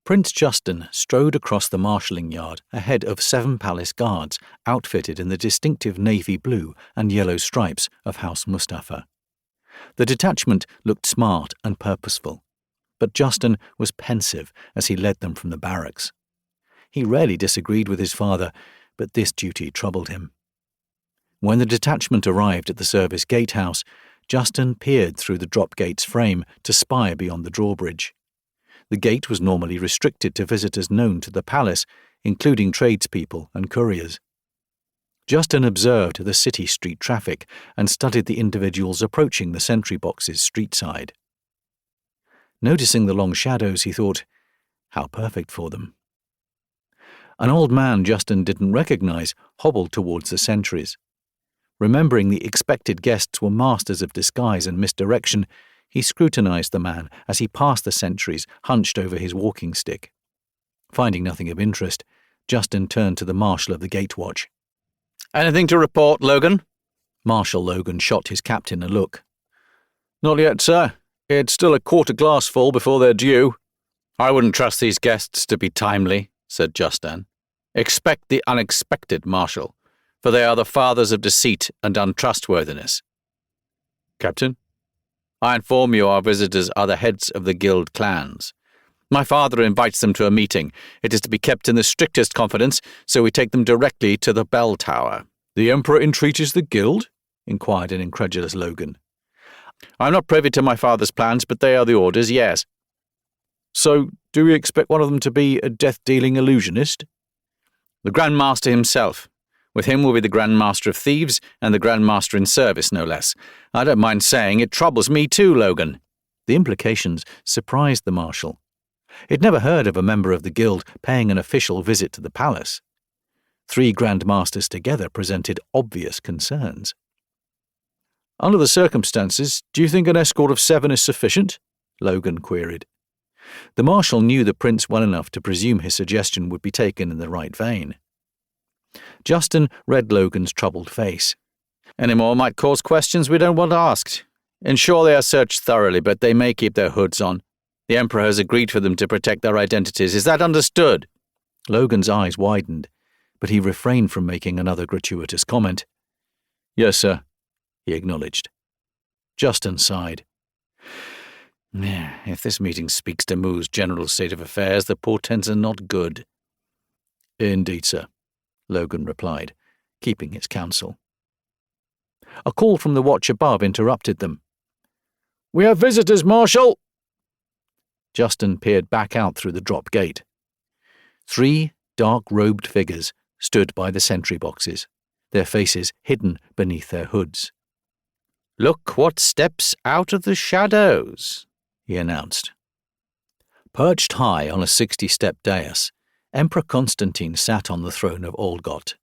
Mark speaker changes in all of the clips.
Speaker 1: Prince Justin strode across the marshalling yard ahead of 7 palace guards outfitted in the distinctive navy blue and yellow stripes of House Mustafa. The detachment looked smart and purposeful, but Justin was pensive as he led them from the barracks. He rarely disagreed with his father, but this duty troubled him. When the detachment arrived at the service gatehouse, Justin peered through the drop gate's frame to spy beyond the drawbridge. The gate was normally restricted to visitors known to the palace, including tradespeople and couriers. Justin observed the city street traffic and studied the individuals approaching the sentry boxes street side. Noticing the long shadows, he thought, how perfect for them. An old man Justin didn't recognize hobbled towards the sentries. Remembering the expected guests were masters of disguise and misdirection, he scrutinized the man as he passed the sentries hunched over his walking stick. Finding nothing of interest, Justin turned to the marshal of the gate watch.
Speaker 2: "Anything to report, Logan?"
Speaker 1: Marshal Logan shot his captain a look.
Speaker 2: "Not yet, sir. It's still a quarter glass full before they're due." "I wouldn't trust these guests to be timely," said Justin. "Expect the unexpected, Marshal, for they are the fathers of deceit and untrustworthiness." "Captain?" "I inform you our visitors are the heads of the guild clans. My father invites them to a meeting. It is to be kept in the strictest confidence, so we take them directly to the bell tower."
Speaker 1: "The Emperor entreaties the guild?" inquired an incredulous Logan.
Speaker 2: "I'm not privy to my father's plans, but they are the orders, yes."
Speaker 1: "So, do we expect one of them to be a death-dealing illusionist?"
Speaker 2: "The Grand Master himself. With him will be the Grand Master of Thieves and the Grand Master in Service, no less. I don't mind saying it troubles me too, Logan."
Speaker 1: The implications surprised the marshal. He'd never heard of a member of the guild paying an official visit to the palace. 3 Grand Masters together presented obvious concerns. "Under the circumstances, do you think an escort of 7 is sufficient?" Logan queried. The marshal knew the prince well enough to presume his suggestion would be taken in the right vein. Justin read Logan's troubled face.
Speaker 2: "Any more might cause questions we don't want asked. Ensure they are searched thoroughly, but they may keep their hoods on. The Emperor has agreed for them to protect their identities. Is that understood?"
Speaker 1: Logan's eyes widened, but he refrained from making another gratuitous comment.
Speaker 2: "Yes, sir,"
Speaker 1: he acknowledged. Justin sighed.
Speaker 2: "If this meeting speaks to Moo's general state of affairs, the portents are not good."
Speaker 1: "Indeed, sir," Logan replied, keeping his counsel. A call from the watch above interrupted them. "We have visitors, Marshal!" Justin peered back out through the drop gate. 3 dark-robed figures stood by the sentry boxes, their faces hidden beneath their hoods.
Speaker 2: "Look what steps out of the shadows," he announced.
Speaker 1: Perched high on a 60-step dais, Emperor Constantine sat on the throne of Olgot.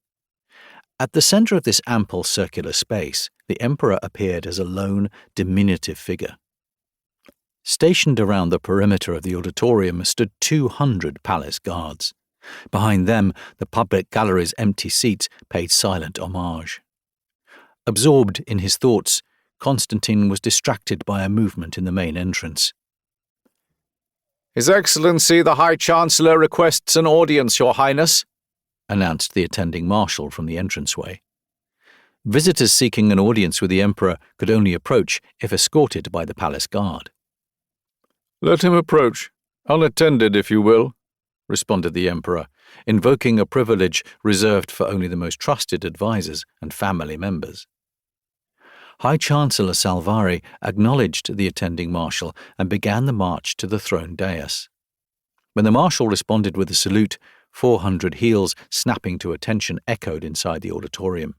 Speaker 1: At the center of this ample circular space, the emperor appeared as a lone, diminutive figure. Stationed around the perimeter of the auditorium stood 200 palace guards. Behind them, the public gallery's empty seats paid silent homage. Absorbed in his thoughts, Constantine was distracted by a movement in the main entrance.
Speaker 2: "His Excellency the High Chancellor requests an audience, Your Highness," announced the attending marshal from the entranceway. Visitors seeking an audience with the emperor could only approach if escorted by the palace guard. "Let him approach, unattended if you will," responded the emperor, invoking a privilege reserved for only the most trusted advisers and family members. High Chancellor Salvari acknowledged the attending marshal and began the march to the throne dais. When the marshal responded with a salute, 400 heels snapping to attention echoed inside the auditorium.